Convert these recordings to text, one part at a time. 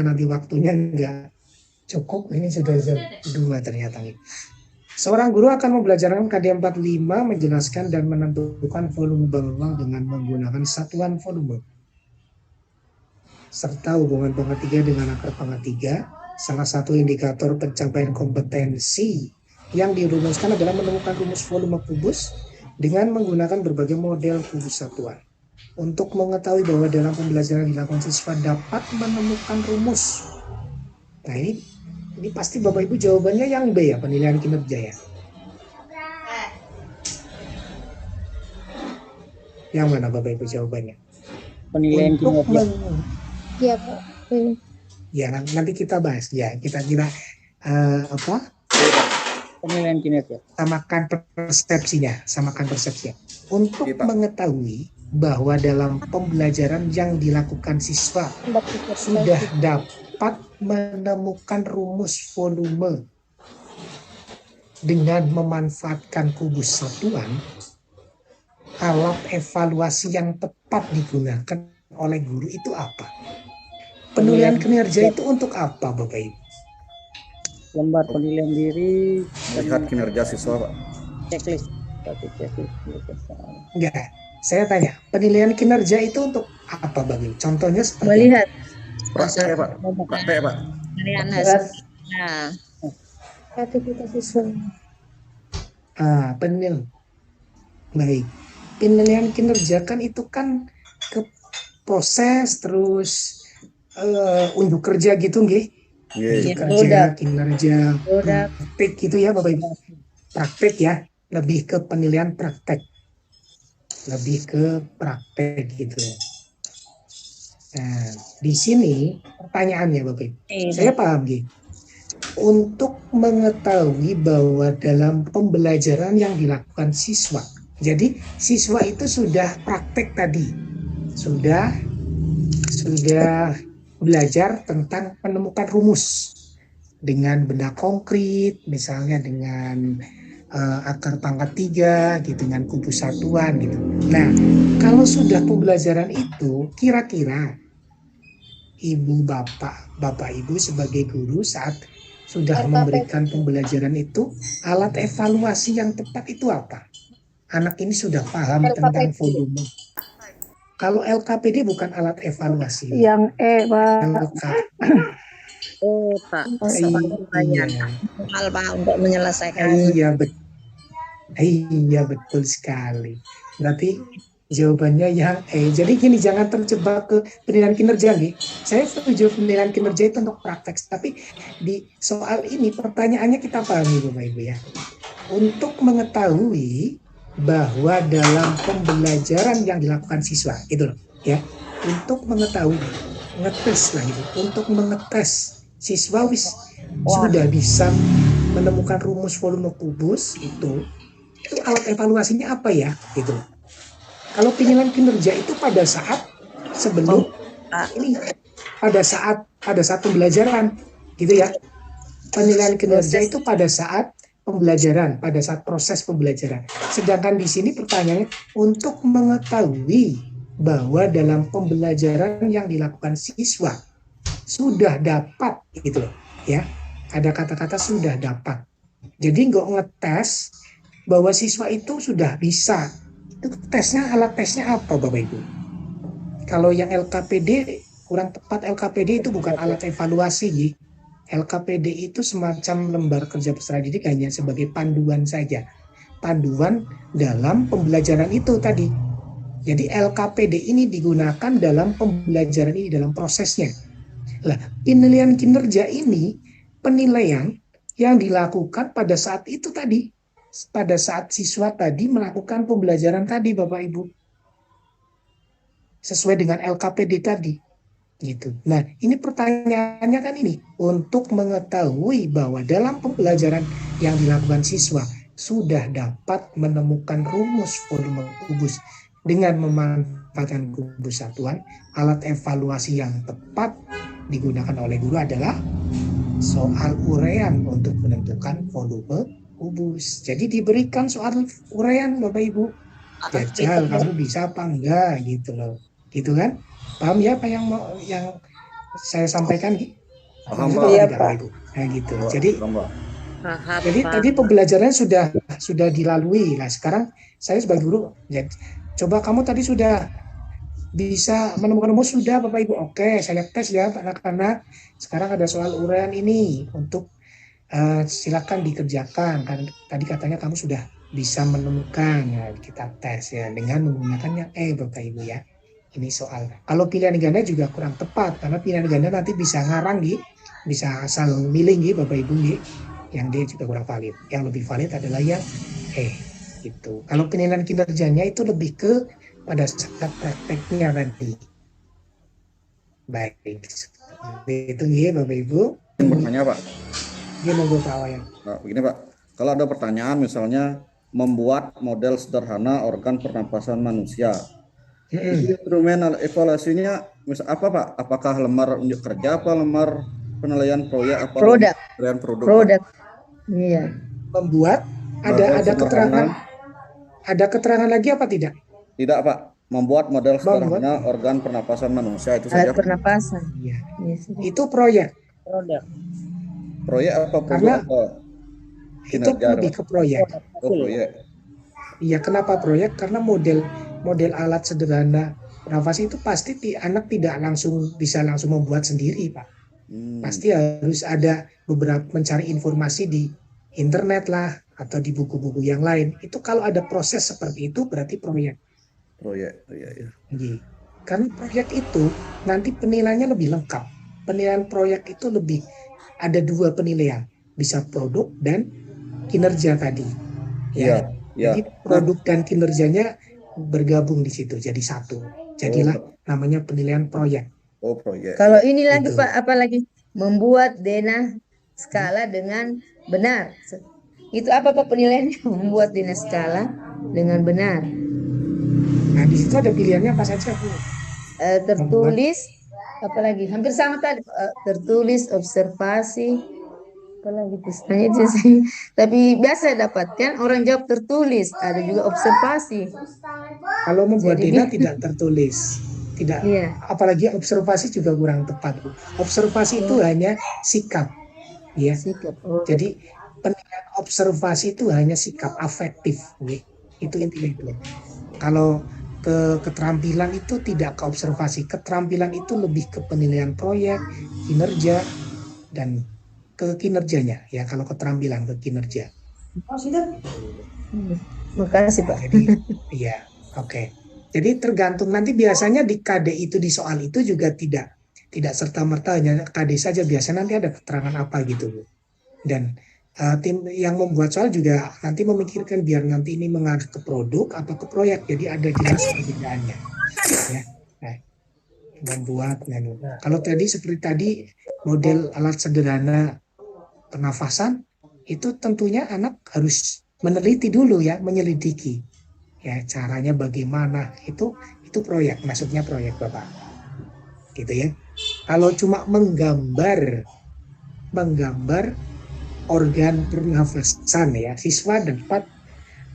nanti waktunya enggak cukup, ini sudah jam 2 ternyata. Seorang guru akan membelajarkan KD 45, menjelaskan dan menentukan volume berulang dengan menggunakan satuan volume serta hubungan pangkat 3 dengan akar pangkat 3. Salah satu indikator pencapaian kompetensi yang dirumuskan adalah menemukan rumus volume kubus dengan menggunakan berbagai model kubus satuan. Untuk mengetahui bahwa dalam pembelajaran dilakukan siswa dapat menemukan rumus. Nah, ini pasti Bapak Ibu jawabannya yang B ya, penilaian kinerja ya. Yang mana Bapak Ibu jawabannya? Penilaian kinerja. Ya Pak. Ya nanti kita bahas ya. Kita apa? Penilaian kinerja. Samakan persepsinya. Untuk mengetahui bahwa dalam pembelajaran yang dilakukan siswa sudah dapat menemukan rumus volume dengan memanfaatkan kubus satuan, alat evaluasi yang tepat digunakan oleh guru itu apa? Penilaian kinerja itu untuk apa Bapak Ibu? Lembar penilaian diri, melihat kinerja siswa Pak. Checklist. Enggak, saya tanya, penilaian kinerja itu untuk apa Bapak Ibu? Contohnya seperti Melihat praktek Pak. Praktek Pak. penilaian hasilnya. Aktivitas siswa. Baik. Penilaian kinerja kan itu kan ke proses terus unjuk kerja gitu nggih. Unjuk kerja, kinerja, praktek gitu ya Bapak Ibu. Praktek ya, lebih ke penilaian praktek. Lebih ke praktek gitu. Nah, di sini pertanyaannya Bapak Ibu. Saya paham nggih. Untuk mengetahui bahwa dalam pembelajaran yang dilakukan siswa, jadi siswa itu sudah praktek tadi, sudah belajar tentang menemukan rumus dengan benda konkret, misalnya dengan akar pangkat 3 gitu, dengan kubus satuan gitu. Nah, kalau sudah pembelajaran itu, kira-kira Ibu Bapak Ibu sebagai guru saat sudah memberikan pembelajaran itu, alat evaluasi yang tepat itu apa? Anak ini sudah paham tentang volume. Kalau LKPD bukan alat evaluasi. Yang Pak. Pak. Hal Pak untuk menyelesaikan. Iya betul sekali. Berarti jawabannya yang Jadi gini, jangan terjebak ke penilaian kinerja nih. Saya setuju penilaian kinerja itu untuk praktek, tapi di soal ini pertanyaannya kita pahami Bapak Ibu ya. Untuk mengetahui bahwa dalam pembelajaran yang dilakukan siswa itu loh ya, untuk mengetahui ngetes lah gitu, untuk mengetes siswa sudah bisa menemukan rumus volume kubus itu alat evaluasinya apa ya gitu. Kalau penilaian kinerja itu pada saat sebelum ini, pada saat pembelajaran gitu ya. Penilaian kinerja itu pada saat pembelajaran, pada saat proses pembelajaran. Sedangkan di sini pertanyaannya untuk mengetahui bahwa dalam pembelajaran yang dilakukan siswa sudah dapat gitu loh ya. Ada kata-kata sudah dapat. Jadi nggak ngetes bahwa siswa itu sudah bisa. Itu tesnya, alat tesnya apa Bapak Ibu? Kalau yang LKPD kurang tepat, LKPD itu bukan alat evaluasi. LKPD itu semacam lembar kerja peserta didik, hanya sebagai panduan saja. Panduan dalam pembelajaran itu tadi. Jadi LKPD ini digunakan dalam pembelajaran ini, dalam prosesnya. Lah, penilaian kinerja ini penilaian yang dilakukan pada saat itu tadi. Pada saat siswa tadi melakukan pembelajaran tadi Bapak Ibu. Sesuai dengan LKPD tadi. Gitu. Nah, ini pertanyaannya kan ini, untuk mengetahui bahwa dalam pembelajaran yang dilakukan siswa sudah dapat menemukan rumus volume kubus dengan memanfaatkan kubus satuan, alat evaluasi yang tepat digunakan oleh guru adalah soal uraian untuk menentukan volume kubus. Jadi diberikan soal uraian Bapak Ibu. Jajal kamu bisa apa enggak gitu loh. Gitu kan? Paham ya apa yang saya sampaikan Ki? Paham, Maksud Pak. apa Iya, tidak, Pak. Bapak Ibu? Nah, gitu. Pak. Jadi Paham, Pak. Paham, Jadi Pak. tadi pembelajarannya sudah dilalui. Nah, sekarang saya sebagai guru, ya, coba kamu tadi sudah bisa menemukan rumus sudah Bapak Ibu. Oke, saya tes ya anak-anak. Sekarang ada soal uraian ini untuk silakan dikerjakan. Kan tadi katanya kamu sudah bisa menemukan. Ya, kita tes ya dengan menggunakan yang Bapak Ibu ya. Ini soal. Kalau pilihan ganda juga kurang tepat karena pilihan ganda nanti bisa ngarang bisa asal milih Bapak Ibu yang dia juga kurang valid. Yang lebih valid adalah yang gitu. Kalau penilaian kinerjanya itu lebih ke pada saat prakteknya nanti. Baik, itu Bapak Ibu. Bertanya, Pak. Dia monggo Pak Wayan. Nah, begini, Pak. Kalau ada pertanyaan misalnya membuat model sederhana organ pernapasan manusia. Instrumen evaluasinya misal apa, Pak? Apakah lembar unjuk kerja apa lembar penilaian proyek apa Produk. penilaian produk? Produk. Iya. Membuat ada keterangan lagi apa tidak? Tidak, Pak. Membuat model sederhana organ pernapasan manusia itu saja. Alat pernapasan. Iya. Yes. Itu proyek. Produk. Proyek apa produk? Karena apa? Itu lebih ke proyek. Oh, proyek. Iya, kenapa proyek? Karena model alat sederhana nafas itu pasti anak tidak bisa langsung membuat sendiri, Pak. Pasti harus ada beberapa mencari informasi di internet lah atau di buku-buku yang lain. Itu kalau ada proses seperti itu berarti proyek. Proyek, iya. Karena proyek itu nanti penilaiannya lebih lengkap. Penilaian proyek itu lebih ada 2 penilaian, bisa produk dan kinerja tadi. Ya. Jadi produk dan kinerjanya bergabung di situ jadi satu. Jadilah namanya penilaian proyek. Oh, proyek. Kalau ini lagi Gitu. Pak, apalagi membuat denah skala dengan benar. Itu apa Pak penilaiannya? Membuat denah skala dengan benar. Nah, di situ ada pilihannya apa saja, Bu? Tertulis, apalagi hampir sama tadi. Tertulis, observasi, apalagi pesannya itu sih. Tapi biasa dapatkan orang jawab tertulis, ada juga observasi. Kalau membuat Jadi denah tidak tertulis. Tidak. Iya. Apalagi observasi juga kurang tepat, Bu. Observasi itu hanya sikap. Ya. Sikap. Jadi penilaian observasi itu hanya sikap afektif. Itu intinya itu. Kalau keterampilan itu tidak ke observasi. Keterampilan itu lebih ke penilaian proyek, kinerja, dan ke kinerjanya. Ya, kalau keterampilan ke kinerja. Makasih Pak. Jadi, iya, oke. Jadi tergantung nanti biasanya di KD itu di soal itu juga tidak serta-merta hanya KD saja, biasanya nanti ada keterangan apa gitu, Bu. Dan tim yang membuat soal juga nanti memikirkan biar nanti ini mengarah ke produk atau ke proyek, jadi ada jelas perbedaannya. Ya. Nah, membuat kalau tadi seperti tadi model alat sederhana pernafasan itu tentunya anak harus meneliti dulu ya, menyelidiki ya caranya bagaimana, itu proyek, maksudnya proyek Bapak gitu ya. Kalau cuma menggambar organ pernafasan ya, siswa dapat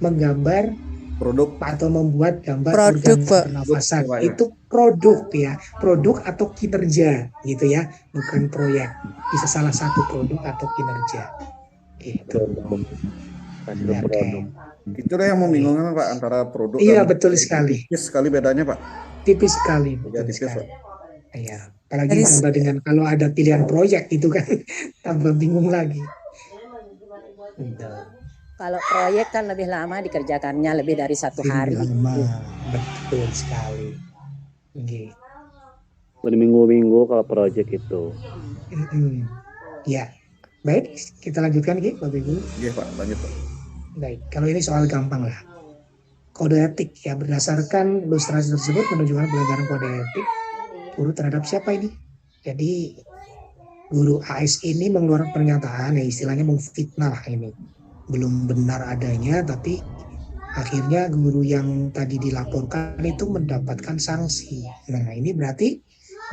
menggambar produk atau membuat gambar produk, organ pernafasan. Itu produk ya, produk atau kinerja gitu ya, bukan proyek. Bisa salah satu produk atau kinerja gitu. Okay. Itu yang membingungkan Pak antara produk. Iya, betul sekali. Tipis sekali bedanya Pak. Tipis sekali, betul tipis, sekali. Iya, apalagi tambah dengan kalau ada pilihan proyek itu kan tambah bingung lagi. Kalau proyek kan lebih lama dikerjakannya, lebih dari 1 hari. Lama, betul sekali. Berminggu-minggu kalau proyek itu. Ya, baik, kita lanjutkan Bapak Ibu. Iya Pak, lanjut Pak. Baik, kalau ini soal gampang lah. Kode etik ya, berdasarkan ilustrasi tersebut menunjukkan pelanggaran kode etik guru terhadap siapa ini? Jadi guru AS ini mengeluarkan pernyataan ya istilahnya memfitnah ini. Belum benar adanya tapi akhirnya guru yang tadi dilaporkan itu mendapatkan sanksi. Nah, ini berarti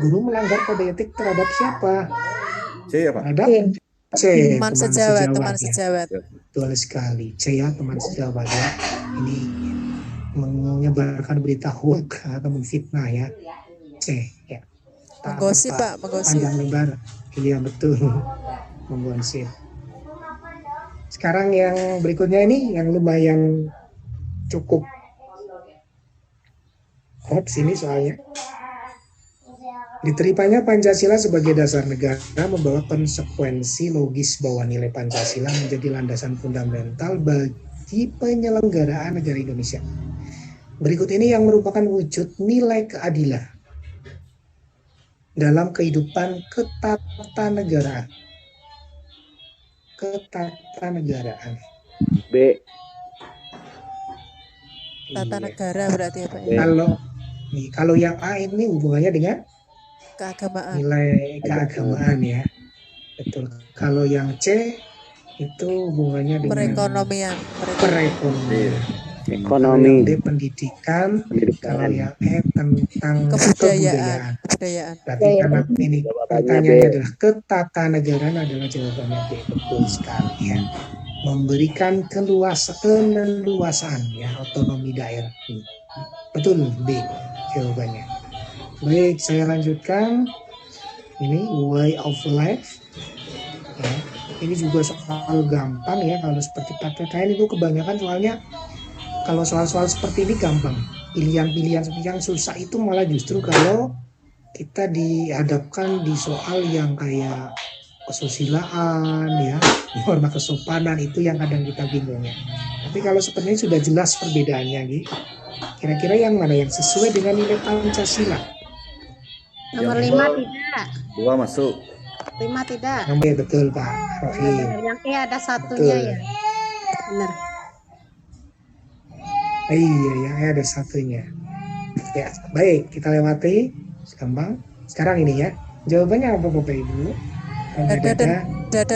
guru melanggar kode etik terhadap siapa? C ya Pak? Terhadap C, Teman sejawat. Ya. Betul sekali. C ya, teman sejawat ya. Ini menyebarkan berita hoax atau memfitnah ya. C ya. Menggosip, tanpa Pak, menggosip. panjang lebar. Iya betul, menggosip. Sekarang yang berikutnya ini yang lumayan cukup hot sini soalnya. Diterimanya Pancasila sebagai dasar negara membawa konsekuensi logis bahwa nilai Pancasila menjadi landasan fundamental bagi penyelenggaraan negara Indonesia. Berikut ini yang merupakan wujud nilai keadilan dalam kehidupan ketatanegaraan. Ketatanegaraan. B. Tata Iya. negara berarti ya Pak ya. Kalau yang A ini hubungannya dengan Keagamaan. nilai keagamaan ya, betul. Kalau yang C itu hubungannya dengan Perekonomian. perekonomian. Ekonomi. Kalau yang D pendidikan, kalau yang E tentang kebudayaan. Kebudayaan. Berarti karena ini pertanyaannya adalah ketatanegaraan adalah jawabannya B, betul sekali ya. Memberikan keleluasaan ya, otonomi daerah. Betul B jawabannya. Baik, saya lanjutkan. Ini way of life. Ya, ini juga soal gampang ya kalau seperti PPKN itu kebanyakan soalnya kalau soal-soal seperti ini gampang. Pilihan-pilihan seperti yang susah itu malah justru kalau kita dihadapkan di soal yang kayak kesusilaan ya, norma kesopanan itu yang kadang kita bingung ya. Tapi kalau sepertinya sudah jelas perbedaannya gitu. Kira-kira yang mana yang sesuai dengan nilai Pancasila? Nomor Yang 5 tidak. 2 masuk. 5 tidak. Yang B betul Pak Rofi. Yang E ada satunya Betul. ya. Benar. Iya, yang E ada satunya. Ya, baik, kita lewati. Gampang. Sekarang ini ya. Jawabannya apa Bapak Ibu? Dada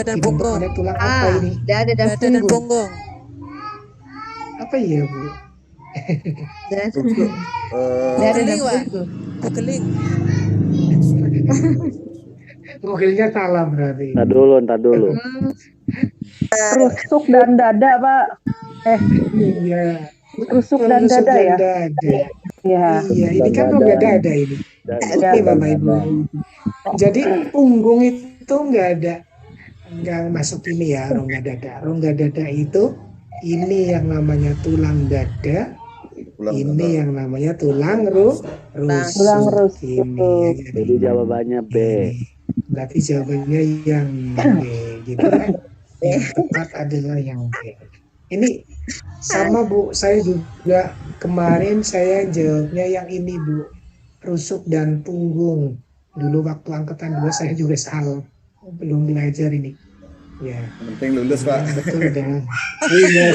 dan punggung. Dibentuk oleh tulang apa ini? Dada dan Dada dan punggung. punggung. Apa ya Bu? Dada Dada dan Wak. punggung. Googling. Google-nya salah berarti. Ntar dulu. Rusuk dan dada, Pak. Iya. Rusuk dan dada ya? Dada. Iya. Iya, ini kan rongga dada ini. Ini Bapak Ibu. Jadi punggung itu nggak masuk ini ya rongga dada. Rongga dada itu ini yang namanya tulang dada. Ini yang namanya tulang rusuk. Tulang rusuk. Ini. Jadi jawabannya B. Berarti jawabannya yang B gitu kan. Yang tepat adalah yang B. Ini sama Bu, saya juga kemarin saya jawabnya yang ini Bu, rusuk dan punggung. Dulu waktu angkatan 2 saya juga salah, belum belajar ini. Ya. Penting lulus Pak. Betul dah. Iya,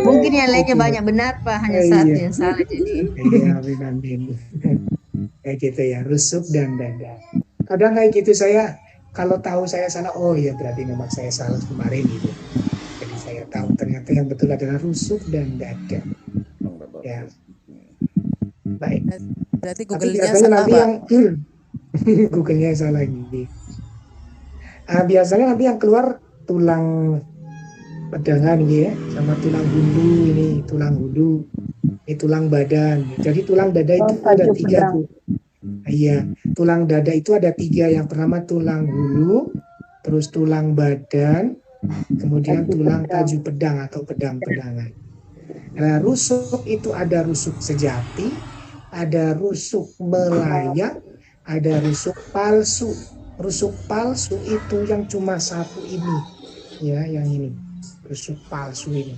Mungkin yang lainnya banyak benar Pak, hanya satu yang salah jadi. Iya, amin. Kayak gitu ya, rusuk dan dada. Kadang kayak gitu saya, kalau tahu saya salah, oh ya berarti memang saya salah kemarin gitu. Jadi saya tahu ternyata yang betul adalah rusuk dan dada. Ya. Baik. Berarti Tapi Google-nya biasanya salah nanti Pak. yang Google-nya salah gitu. Biasanya nanti yang keluar tulang pedangan gitu ya, sama tulang gundu ini tulang gundu, ini tulang badan. Jadi tulang dada itu ada 3 Bu. Iya, tulang dada itu ada 3. Yang pertama tulang hulu, terus tulang badan, kemudian tulang taju pedang atau pedang-pedangan. Nah, rusuk itu ada rusuk sejati, ada rusuk melayang, ada rusuk palsu. Rusuk palsu itu yang cuma satu ini, ya, yang ini rusuk palsu ini.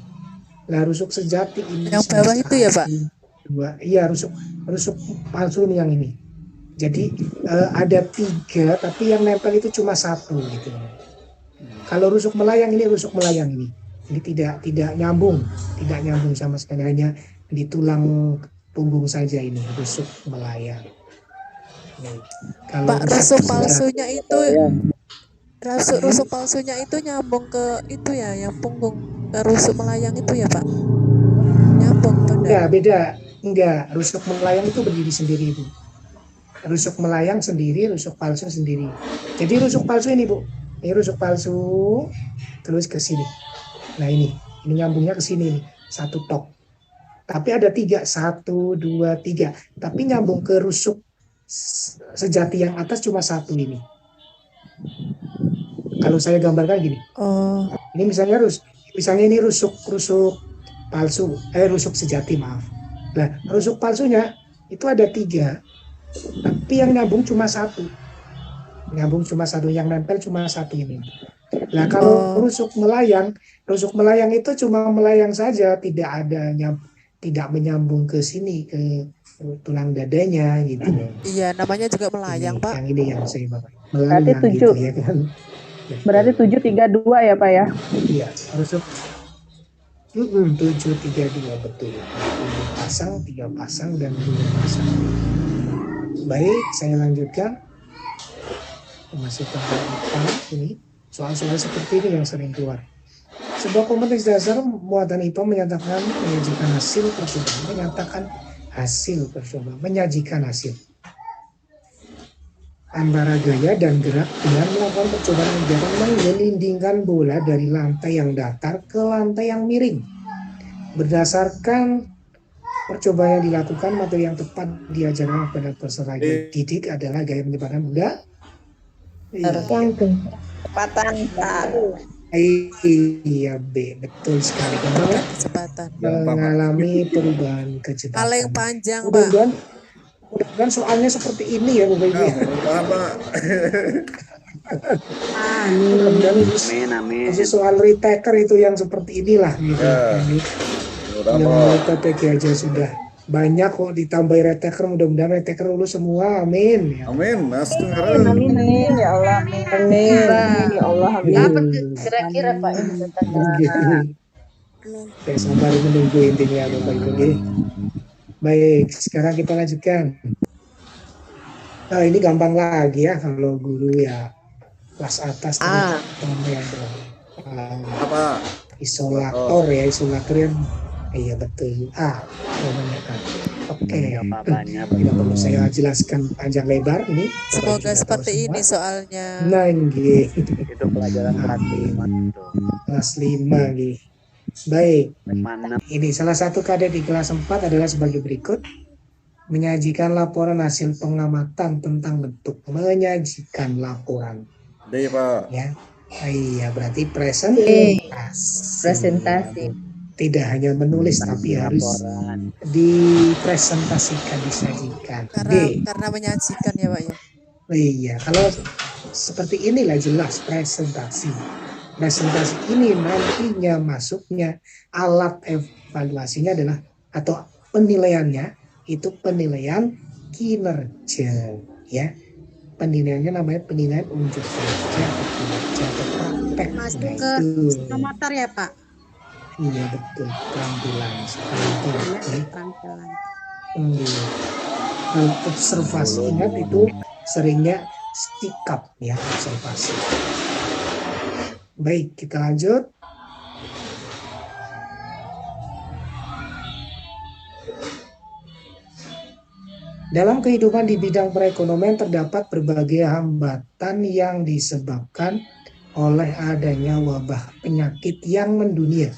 Nah, rusuk sejati ini Yang bawah itu ya Pak? 2. Iya, rusuk palsu ini yang ini. Jadi ada 3, tapi yang nempel itu cuma 1 gitu. Kalau rusuk melayang ini ini tidak nyambung sama sekali, hanya di tulang punggung saja ini rusuk melayang. Kalau Pak, rusuk palsunya itu rusuk palsunya itu nyambung ke itu ya, yang punggung ke rusuk melayang itu ya Pak? Nyambung tuh enggak? Beda. Enggak, rusuk melayang itu berdiri sendiri Bu. Rusuk melayang sendiri, rusuk palsu sendiri. Jadi rusuk palsu ini Bu, ini rusuk palsu terus ke sini. Nah ini nyambungnya ke sini nih, 1 tok. Tapi ada 3, 1, 2, 3. Tapi nyambung ke rusuk sejati yang atas cuma satu ini. Kalau saya gambarkan gini, Oh, ini misalnya ini rusuk palsu, rusuk sejati maaf. Nah, rusuk palsunya itu ada 3, tapi yang nyambung cuma satu. Yang nempel cuma satu ini. Nah, kalau rusuk melayang itu cuma melayang saja, tidak menyambung ke sini, ke tulang dadanya gitu. iya namanya juga melayang, Ini, Pak. yang ini yang saya bawa. Berarti Melayang 7. gitu ya kan. Berarti 732 ya Pak ya? Iya, rusuk 732 betul. 7 pasang, 3 pasang, dan 2 pasang. Baik, saya lanjutkan. Masih tentang IPA ini. Soal-soal seperti ini yang sering keluar. Sebuah komunitas dasar muatan IPA menyajikan hasil antara gaya dan gerak dengan melakukan percobaan kegiatan menggelindingkan bola dari lantai yang datar ke lantai yang miring. Berdasarkan percobaan yang dilakukan, materi yang tepat diajarkan kepada peserta didik adalah gaya menyebarkan bola. Kecepatan, Pak. Iya, B, betul sekali. Kecepatan. Mengalami perubahan kecepatan. Paling panjang, Pak. Mudah-mudahan soalnya seperti ini ya, Bapak Ibu. Mudah-mudahan Amin. soal retaker itu yang seperti inilah gitu. Ini yang PPG aja sudah banyak kok, ditambah retaker, mudah-mudahan retaker lulus semua, amin. Amin, Mas. Amin ya Allah. Amin ya Allah. Apa kira-kira Pak ini tentang Saya sabar menunggu intinya Bapak Ibu. Baik, sekarang kita lanjutkan. Nah, ini gampang lagi ya kalau guru ya kelas atas yang Apa? isolator yang iya betul. Namanya A. Oke. Tidak perlu saya jelaskan panjang lebar ini. Semoga seperti ini soalnya. Nah, gitu. Itu pelajaran kelas 5 itu. Kelas 5 nih. Baik. Mana? Ini salah satu KD di kelas 4 adalah sebagai berikut. Menyajikan laporan hasil pengamatan tentang bentuk. Menyajikan laporan. D, Pak. Ya. Iya, berarti presentasi. Tidak hanya menulis tapi harus dipresentasikan, disajikan. Karena menyajikan ya, Pak ya. Iya, kalau seperti inilah jelas presentasi. Presentasi ini nantinya masuknya alat evaluasinya adalah atau penilaiannya itu penilaian kinerja, ya. Penilaiannya namanya penilaian unjuk kerja atau kinerja atau praktek. Masuk Nah, ke itu. motor ya, Pak. Iya betul, keterampilan seperti itu. Kalau observasi ingat itu seringnya sikap ya, observasi. Baik, kita lanjut. Dalam kehidupan di bidang perekonomian terdapat berbagai hambatan yang disebabkan oleh adanya wabah penyakit yang mendunia.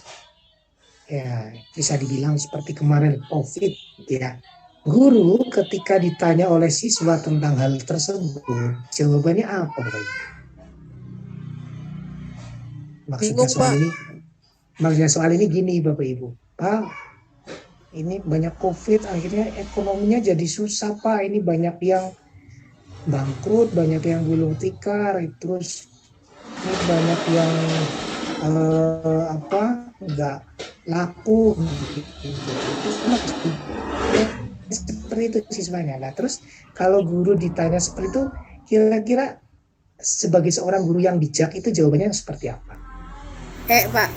Ya, bisa dibilang seperti kemarin COVID ya. Guru ketika ditanya oleh siswa tentang hal tersebut, jawabannya apa, Pak? Maksudnya soal ini gini, Bapak Ibu. Pak, ini banyak COVID, akhirnya ekonominya jadi susah, Pak. Ini banyak yang bangkrut, banyak yang gulung tikar, terus ini banyak yang nggak laku gitu. Seperti itu siswanya. Nah, terus kalau guru ditanya seperti itu, kira-kira sebagai seorang guru yang bijak itu jawabannya seperti apa? Pak,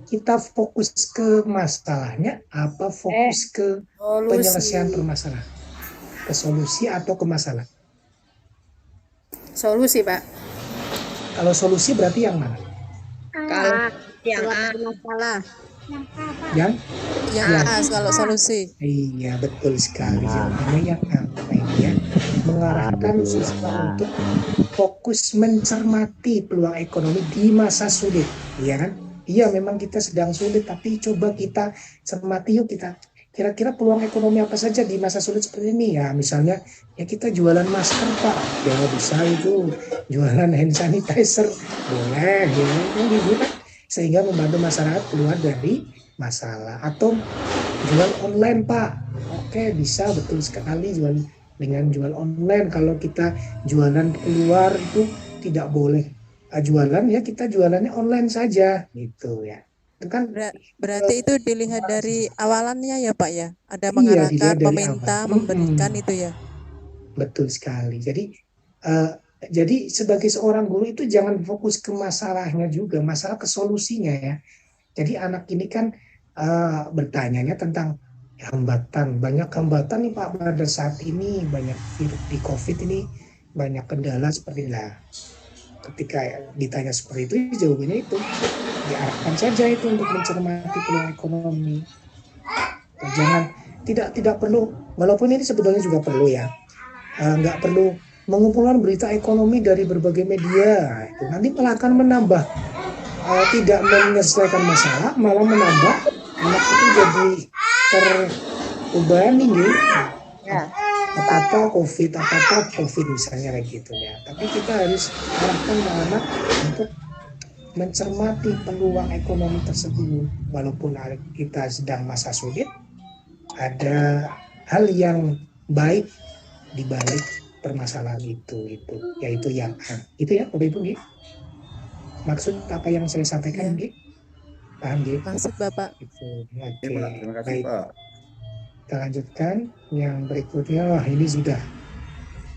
kita fokus ke masalahnya apa fokus ke penyelesaian permasalahan? Ke solusi atau ke masalah? Solusi, Pak. Kalau solusi berarti yang mana? Kalau yang masalah. Yang A kalau solusi. Iya betul sekali. Jawabannya yang apa ini ya? Mengarahkan siswa untuk fokus mencermati peluang ekonomi di masa sulit, ya kan? Iya memang kita sedang sulit, tapi coba kita cermati yuk, kira-kira peluang ekonomi apa saja di masa sulit seperti ini ya, misalnya ya kita jualan masker Pak, ya bisa itu, jualan hand sanitizer boleh ya, kan gitu kan, sehingga membantu masyarakat keluar dari masalah. Atau jual online Pak, oke bisa, betul sekali, jual dengan jual online. Kalau kita jualan keluar itu tidak boleh jualan, ya kita jualannya online saja gitu ya. Itu kan Berarti itu dilihat dari awalannya ya Pak ya? Ada iya, mengarahkan, dilihat dari meminta, awal. memberikan itu ya? Betul sekali. Jadi sebagai seorang guru itu jangan fokus ke masalahnya juga, masalah ke solusinya ya. Jadi anak ini kan bertanyanya tentang hambatan, banyak hambatan nih Pak pada saat ini, banyak virus di COVID ini, banyak kendala seperti lah. Ketika ditanya seperti itu, jawabannya itu diarahkan saja itu untuk mencermati peluang ekonomi. Jangan, tidak perlu, walaupun ini sebetulnya juga perlu ya, nggak perlu mengumpulkan berita ekonomi dari berbagai media, itu nanti malah akan menambah, tidak menyelesaikan masalah, malah menambah anak itu jadi terbebani gitu. Ya. Apa COVID misalnya kayak gitu ya. Tapi kita harus arahkan anak untuk mencermati peluang ekonomi tersebut. Walaupun kita sedang masa sulit, ada hal yang baik di balik permasalahan itu, yaitu yang itu ya Bapak Ibu ya. Maksud apa yang saya sampaikan ya. Paham ya? Maksud Bapak. Itu. Oke, Oke. Pak. Terima kasih Baik. Pak. Kita lanjutkan yang berikutnya. Wah, ini sudah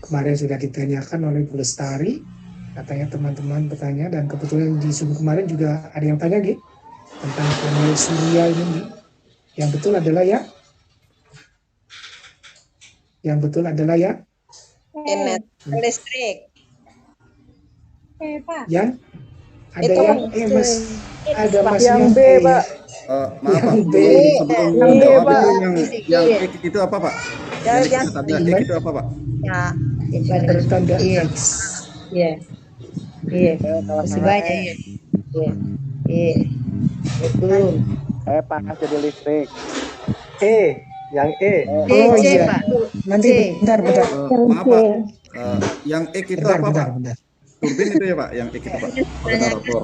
kemarin sudah ditanyakan oleh Bu Lestari, katanya teman-teman bertanya, dan kebetulan di Zoom kemarin juga ada yang tanya gitu tentang panel surya ini. Yang betul adalah ya Energi listrik. yang ada Itu yang Mas, ada Masnya yang B, Pak. Maaf Pak, Yang B. sebelum Yang B, jawab Pak. yang X itu apa Pak? Yang tanda X itu apa Pak? Ya. bertanda Iya. X. Iya. Iya. Masih banyak ya. Iya. Iya. Betul. Panas jadi listrik. Yang E. Oh C, iya. Pak. Nanti C. bentar. Maaf Pak, yang X itu apa Pak? Bentar. Turbin itu ya Pak, yang X itu Pak? Generator.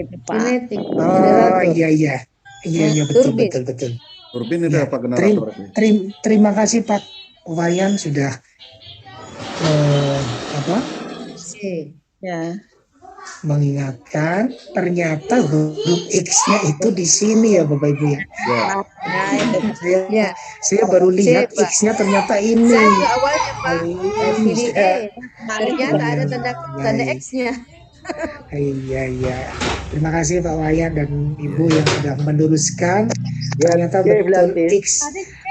Itu Pak. Kinetik. Oh iya betul. Turbin. Turbin itu Ya, apa generator? Terima kasih Pak Wayan sudah C. Ya. mengingatkan, ternyata huruf X-nya itu di sini ya Bapak Ibu ya. Ya. Saya baru lihat Pak. X-nya ternyata ini. Saya juga awalnya Pak. Pilih Iya. E. Ternyata ada tanda X-nya. Iya. Terima kasih Pak Wayan dan Ibu yang sudah meluruskan. Ternyata betul X.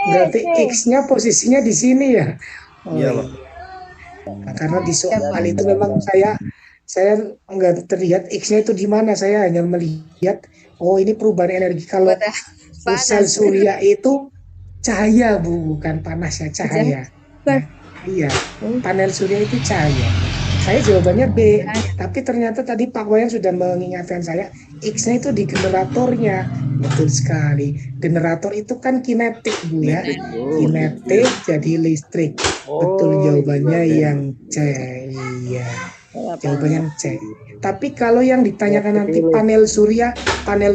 Berarti X-nya posisinya di sini ya. Iya Pak. Nah, karena di soal itu memang saya nggak terlihat X-nya itu di mana. Saya hanya melihat ini perubahan energi. Kalau sel surya itu cahaya Bu, bukan panas ya, cahaya. Nah, iya, panel surya itu cahaya. Saya jawabannya B, tapi ternyata tadi Pak Wayan sudah mengingatkan saya X-nya itu di generatornya. Betul sekali. Generator itu kan kinetik Bu ya. Kinetik jadi listrik. Betul, jawabannya yang C. Iya. Jawabannya C. Tapi kalau yang ditanyakan nanti panel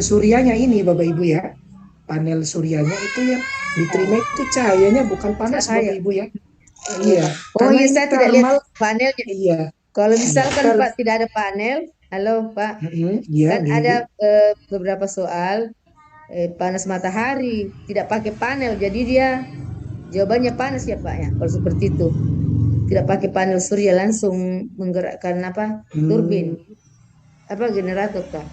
suryanya ini Bapak Ibu ya. Panel suryanya itu yang diterima itu cahayanya bukan panas Bapak Ibu ya. Iya. Oh iya, saya tidak lihat panelnya. Iya. Kalau misalkan Pak tidak ada panel, halo Pak, iya, kan ada beberapa soal panas matahari tidak pakai panel, jadi dia jawabannya panas ya Pak ya. Kalau seperti itu tidak pakai panel surya, langsung menggerakkan turbin generator Kak.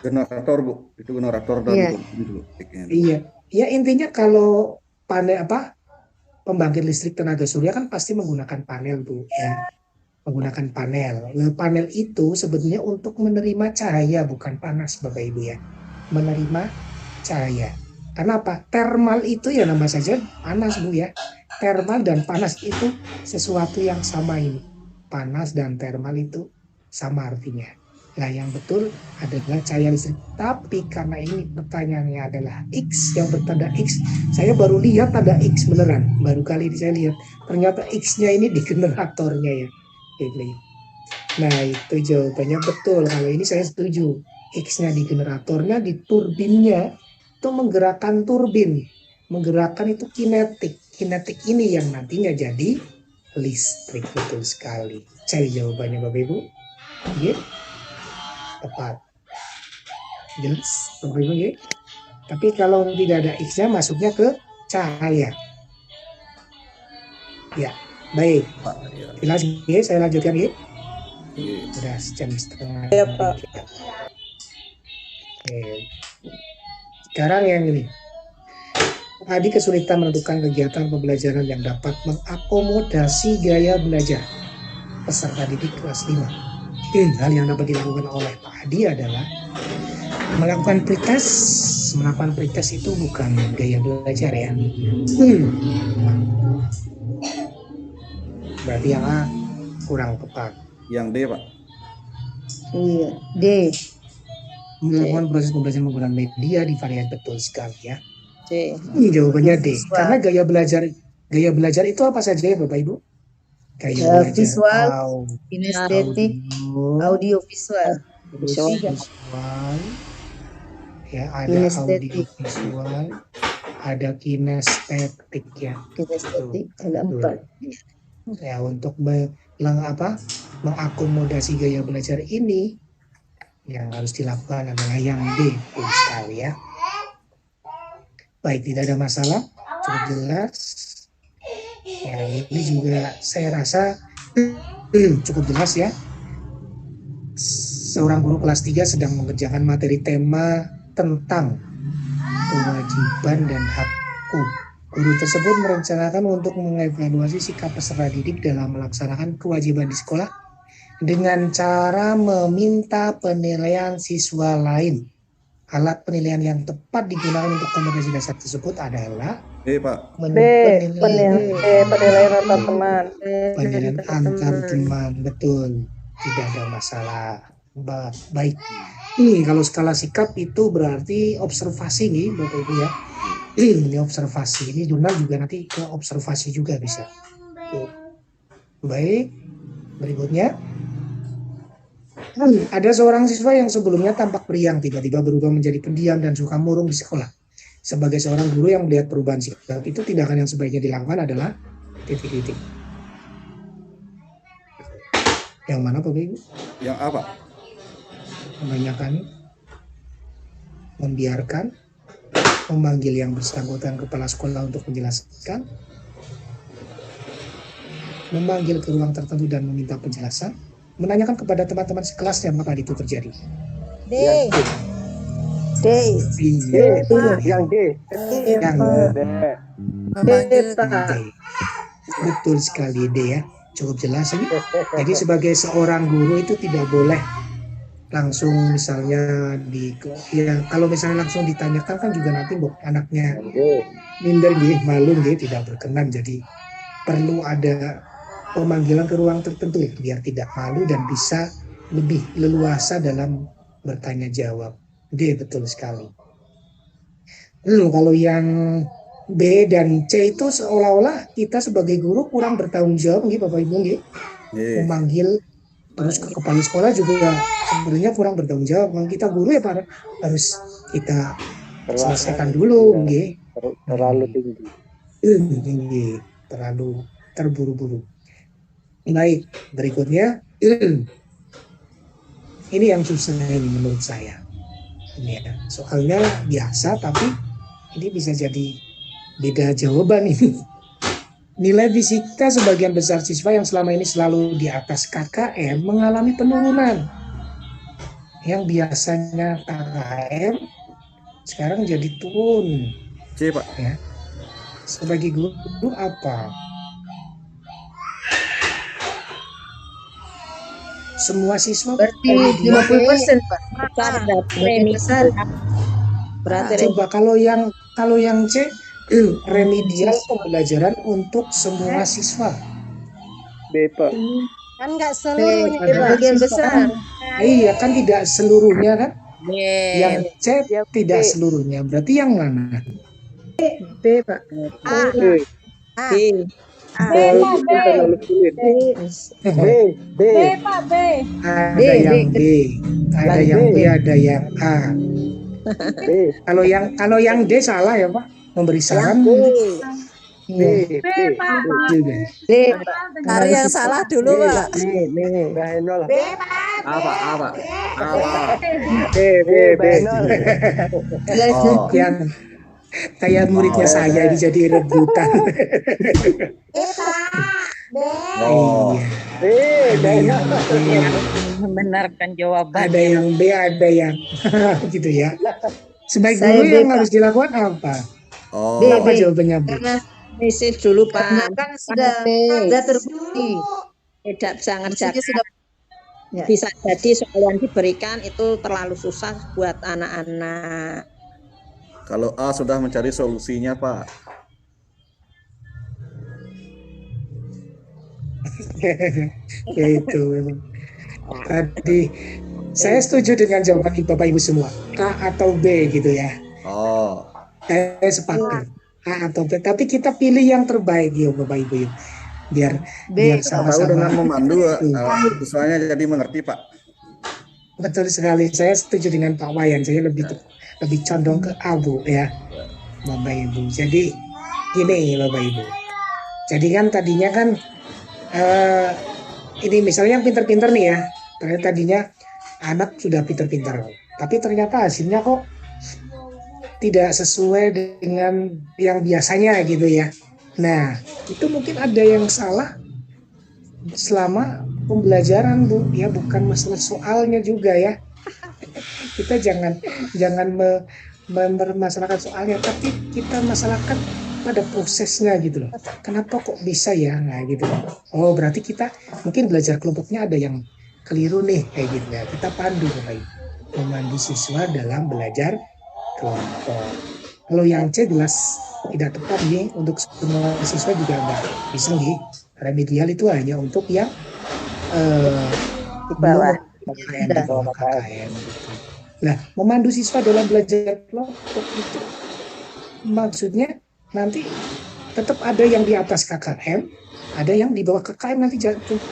Generator Bu, itu generator dan Iya. turbin Bu. Iya. Ya intinya kalau panel pembangkit listrik tenaga surya kan pasti menggunakan panel Bu ya. Menggunakan panel. Panel itu sebetulnya untuk menerima cahaya, bukan panas Bapak Ibu ya. Menerima cahaya. Karena apa? Thermal itu ya nama saja panas Bu ya. Thermal dan panas itu sesuatu yang sama ini. Panas dan thermal itu sama artinya. Nah, yang betul adalah cahaya listrik. Tapi karena ini pertanyaannya adalah X yang bertanda X, saya baru lihat ada X beneran. Baru kali ini saya lihat. Ternyata X-nya ini di generatornya ya. Nah, itu jawabannya betul. Kalau ini saya setuju. X-nya di generatornya, di turbinnya. Itu menggerakkan turbin. Menggerakkan itu kinetik. Kinetik ini yang nantinya jadi listrik. Betul sekali. Cari jawabannya Bapak Ibu. Iya. Tepat. Jelas Bapak Ibu ya. Tapi kalau tidak ada X-nya masuknya ke cahaya. Ya, baik. Jelas ya, saya lanjutkan ya. Sudah jam setengah. Ya, Pak. Oke. Sekarang yang ini. Tadi kesulitan menentukan kegiatan pembelajaran yang dapat mengakomodasi gaya belajar peserta didik kelas 5. Hal yang dapat dilakukan oleh Pak Adi adalah melakukan pretest. Melakukan pretest itu bukan gaya belajar ya. Berarti yang A kurang tepat. Yang D, Pak. Iya, D. Melakukan proses pembelajaran menggunakan media di varian betul sekali ya. C. Jawabannya D. Karena gaya belajar itu apa saja ya Bapak Ibu? Gaya belajar Visual, kinestetik, audio visual. visual, ya ada audio visual, ada kinestetik ya. Kinestetik ada 4. Ya, untuk mengakomodasi gaya belajar ini yang harus dilakukan adalah yang D, betul sekali ya. Baik, tidak ada masalah, cukup jelas. Ya, ini juga saya rasa cukup jelas ya. Seorang guru kelas 3 sedang mengerjakan materi tema tentang kewajiban dan hakku. Guru tersebut merencanakan untuk mengevaluasi sikap peserta didik dalam melaksanakan kewajiban di sekolah dengan cara meminta penilaian siswa lain. Alat penilaian yang tepat digunakan untuk kompetensi dasar tersebut adalah Pak. Penilaian antar teman. Penilaian antar teman, betul. Tidak ada masalah. Baik. Ini kalau skala sikap itu berarti observasi nih, Bapak Ibu ya. Ini observasi. Ini jurnal juga nanti ke observasi juga bisa. Baik. Berikutnya. Ada seorang siswa yang sebelumnya tampak periang tiba-tiba berubah menjadi pendiam dan suka murung di sekolah. Sebagai seorang guru yang melihat perubahan sikap itu, tindakan yang sebaiknya dilakukan adalah titik-titik. Yang mana Bapak Ibu? Yang apa? Menanyakan, membiarkan, memanggil yang bersangkutan kepala sekolah untuk menjelaskan, memanggil ke ruang tertentu dan meminta penjelasan, menanyakan kepada teman-teman sekelasnya maka itu terjadi. D. D. Iya. Yang D. Yang D. Memanggil D. Betul sekali D ya. Cukup jelas ini. Jadi sebagai seorang guru itu tidak boleh langsung misalnya kalau misalnya langsung ditanyakan kan juga nanti anaknya minder malu tidak berkenan. Jadi perlu ada pemanggilan ke ruang tertentu ya, biar tidak malu dan bisa lebih leluasa dalam bertanya jawab. D betul sekali. Kalau yang B dan C itu seolah-olah kita sebagai guru kurang bertanggung jawab gitu Bapak Ibu gitu. Memanggil terus ke kepala sekolah juga sebenarnya kurang bertanggung jawab. Memang kita guru ya Pak, harus kita selesaikan dulu gitu. Terlalu tinggi. Tinggi, terlalu terburu-buru. Baik, berikutnya ini yang susah ini menurut saya. Ini ya, soalnya biasa tapi ini bisa jadi beda jawaban ini. Nilai fisika sebagian besar siswa yang selama ini selalu di atas KKM mengalami penurunan. Yang biasanya KKM sekarang jadi turun. C, Pak. Ya. Sebagai guru apa? Semua siswa berarti 50% Pak. Besar. Berarti coba kalau yang C remedial pembelajaran untuk semua siswa. B, Pak. Kan nggak seluruhnya. bagian besar. Iya kan tidak seluruhnya kan? Yang C Ya, tidak B. seluruhnya. Berarti yang mana? B, Pak. A. B. A. Terlalu sulit. B. B. Ada B, yang B. B, ada yang B, ada yang A. B. Kalau yang D salah ya Pak, memberi saran. B. B. Iya, B. juga. B. Cari yang salah dulu, Pak. B. Udah nol. Apa? Apa? B. B. B. Oh. Yang kayak muridnya saya ini jadi rebutan. Oh. Iya. B. Ada yang B, Membenarkan jawaban. ada yang B, ada yang gitu ya. Sebaik Saya dulu B, yang Pak. harus dilakukan apa? Oh. B. Apa jawabannya B? Karena Message dulu karena Pak. kan sudah terbukti. Tidak bisa Maksudnya ngerjakan. sudah Ya. Bisa jadi soal yang diberikan itu terlalu susah buat anak-anak. Kalau A sudah mencari solusinya, Pak. Ya itu memang. Tadi saya setuju dengan jawaban Bapak Ibu semua. A atau B gitu ya. Oh. Saya sepakat. A atau B. Tapi kita pilih yang terbaik ya Bapak Ibu. Biar B. Tahu dengan sama-sama. memandu siswanya jadi mengerti, Pak. Betul sekali. Saya setuju dengan Pak Wayan. Saya lebih condong ke A Bu ya. Bapak Ibu. Jadi gini Bapak Ibu. Jadi kan tadinya kan ini misalnya yang pinter-pinter nih ya. Tadinya anak sudah pinter-pinter. Tapi ternyata hasilnya kok tidak sesuai dengan yang biasanya gitu ya. Nah, itu mungkin ada yang salah selama pembelajaran Bu, ya bukan masalah soalnya juga ya. Kita jangan mempermasalahkan soalnya, tapi kita masalahkan pada prosesnya gitu loh. Kenapa kok bisa ya? Nah gitu. Oh berarti kita mungkin belajar kelompoknya ada yang keliru nih kayak gitu ya. Kita pandu Bapak Ibu. Memandu siswa dalam belajar kelompok. Kalau yang C jelas tidak tepat nih untuk semua siswa juga enggak bisa nih. Remedial itu hanya untuk yang Di bawah. KKN, di bawah KKN gitu. Nah, memandu siswa dalam belajar kelompok itu maksudnya nanti tetap ada yang di atas KKM, ada yang di bawah KKM nanti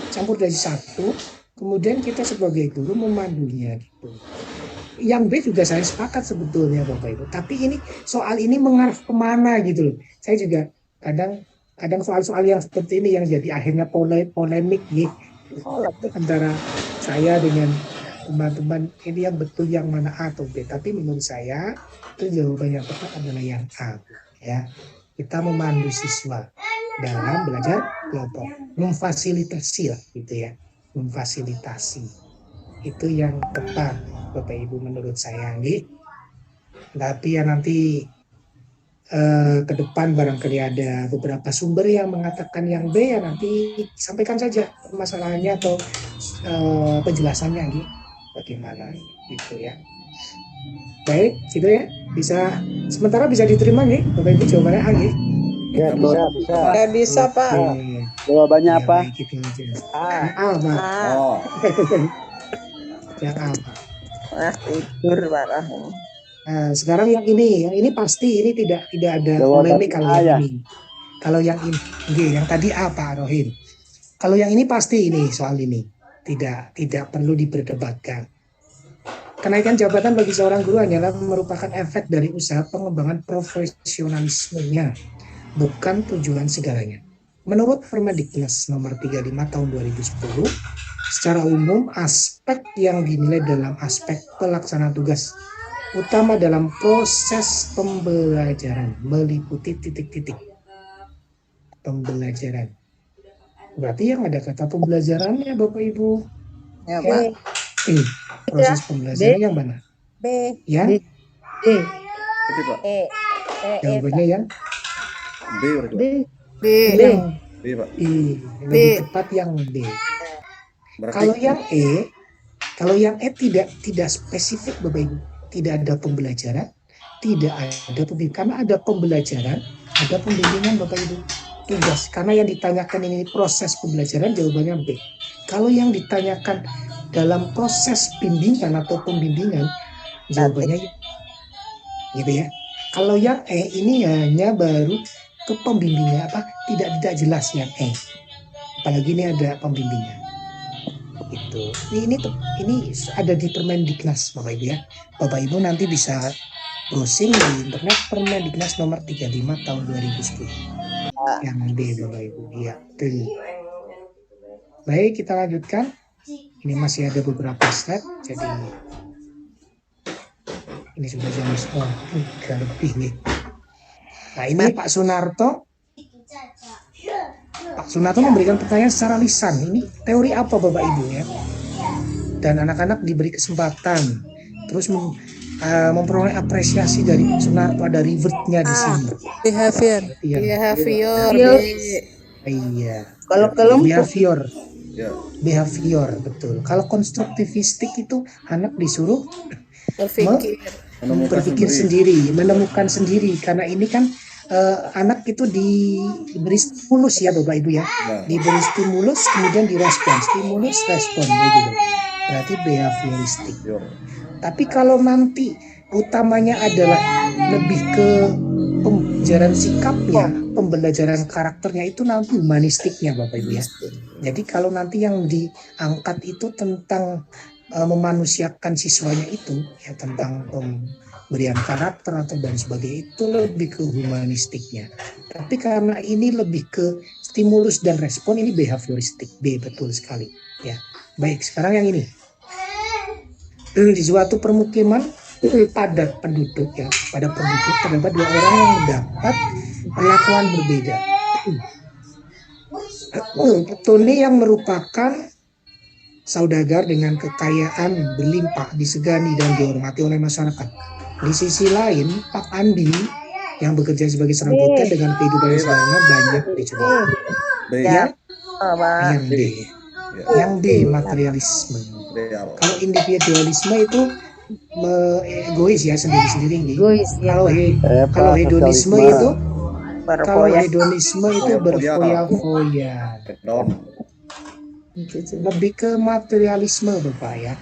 campur dari satu, kemudian kita sebagai guru memandunya gitu. Yang B juga saya sepakat sebetulnya Bapak Ibu, tapi ini soal ini mengarah kemana gitu loh. Saya juga kadang soal-soal yang seperti ini yang jadi akhirnya polemik nih antara saya dengan teman-teman ini yang betul yang mana A atau B. Tapi menurut saya itu jawaban yang tepat adalah yang A ya. Kita memandu siswa dalam belajar kelompok, memfasilitasi lah gitu ya, memfasilitasi itu yang tepat Bapak Ibu menurut saya nih. Tapi ya nanti ke depan barangkali ada beberapa sumber yang mengatakan yang B, ya nanti sampaikan saja masalahnya atau penjelasannya gitu bagaimana gitu ya. Baik gitu ya, bisa sementara bisa diterima nih Bapak Ibu jawabannya A nih. Ya, bisa. Nggak bisa, Pak. Jawabannya Ya, apa? baik, gitu aja. A. A Pak. Oh. Yang A Pak. Wah, tidur, Pak. Nah, sekarang yang ini pasti ini tidak ada Jawaban polemik kalau A yang ya? ini. Kalau yang ini, yang tadi A Pak Rohim. Kalau yang ini pasti ini soal ini tidak perlu diperdebatkan. Kenaikan jabatan bagi seorang guru hanyalah merupakan efek dari usaha pengembangan profesionalismenya, bukan tujuan segalanya. Menurut Permendiknas nomor 35 tahun 2010, secara umum aspek yang dinilai dalam aspek pelaksanaan tugas utama dalam proses pembelajaran meliputi titik-titik pembelajaran. Berarti yang ada kata pembelajarannya Bapak Ibu. Ya, Pak. Ini proses pembelajaran yang mana? B. Yang Itu, Pak. jawabannya yang B berarti, Pak. B. B. yang B, Pak. lebih tepat yang B. Berarti Kalau yang E tidak spesifik Bapak Ibu. Tidak ada pembelajaran, tidak ada pembimbingan. Karena ada pembelajaran, ada pembimbingan Bapak Ibu. Tugas. Karena yang ditanyakan ini proses pembelajaran, jawabannya B. Kalau yang ditanyakan dalam proses bimbingan atau pembimbingan? Jawabannya ya. Gitu ya. Kalau yang E ini hanya baru ke pembimbingnya tidak jelas yang E. Apalagi ini ada pembimbingnya. Gitu. Ini ada di Permendiknas Bapak Ibu ya. Bapak Ibu nanti bisa browsing di internet Permendiknas nomor 35 tahun 2010. Yang D Bapak Ibu. Ya, betul. Baik, kita lanjutkan. Ini masih ada beberapa slide. Jadi ini sudah jam 3 lebih nih. Nah, ini Pak Sunarto memberikan pertanyaan secara lisan. Ini teori apa Bapak Ibu ya? Dan anak-anak diberi kesempatan terus memperoleh apresiasi dari Pak Sunarto, ada rewardnya di sini. Behavior. Behavior. Iya. Kalau kelompok Behavior, betul. Kalau konstruktivistik itu anak disuruh berpikir sendiri, menemukan sendiri. Karena ini kan anak itu diberi stimulus ya Bapak Ibu ya. Diberi stimulus kemudian direspon. Stimulus, respon gitu. Berarti behavioristik. Tapi kalau nanti utamanya adalah lebih ke pembelajaran sikapnya, pembelajaran karakternya, itu nanti humanistiknya Bapak Ibu ya. Jadi kalau nanti yang diangkat itu tentang memanusiakan siswanya itu ya, tentang pemberian karakter atau dan sebagainya, itu lebih ke humanistiknya. Tapi karena ini lebih ke stimulus dan respon, ini behavioristik. B, betul sekali ya. Baik, sekarang yang ini. Di suatu permukiman padat penduduk ya, pada penduduk terdapat 2 orang yang mendapat perlakuan berbeda. Tony yang merupakan saudagar dengan kekayaan berlimpah disegani dan dihormati oleh masyarakat. Di sisi lain, Pak Andi yang bekerja sebagai serabutan dengan kehidupan yang sederhana banyak dicoba. Yang D. Yang D, materialisme. Kalau individualisme itu egois ya, sendiri-sendiri. Kalau hedonisme itu berfoya-foya. Lebih ke materialisme Bapak ya.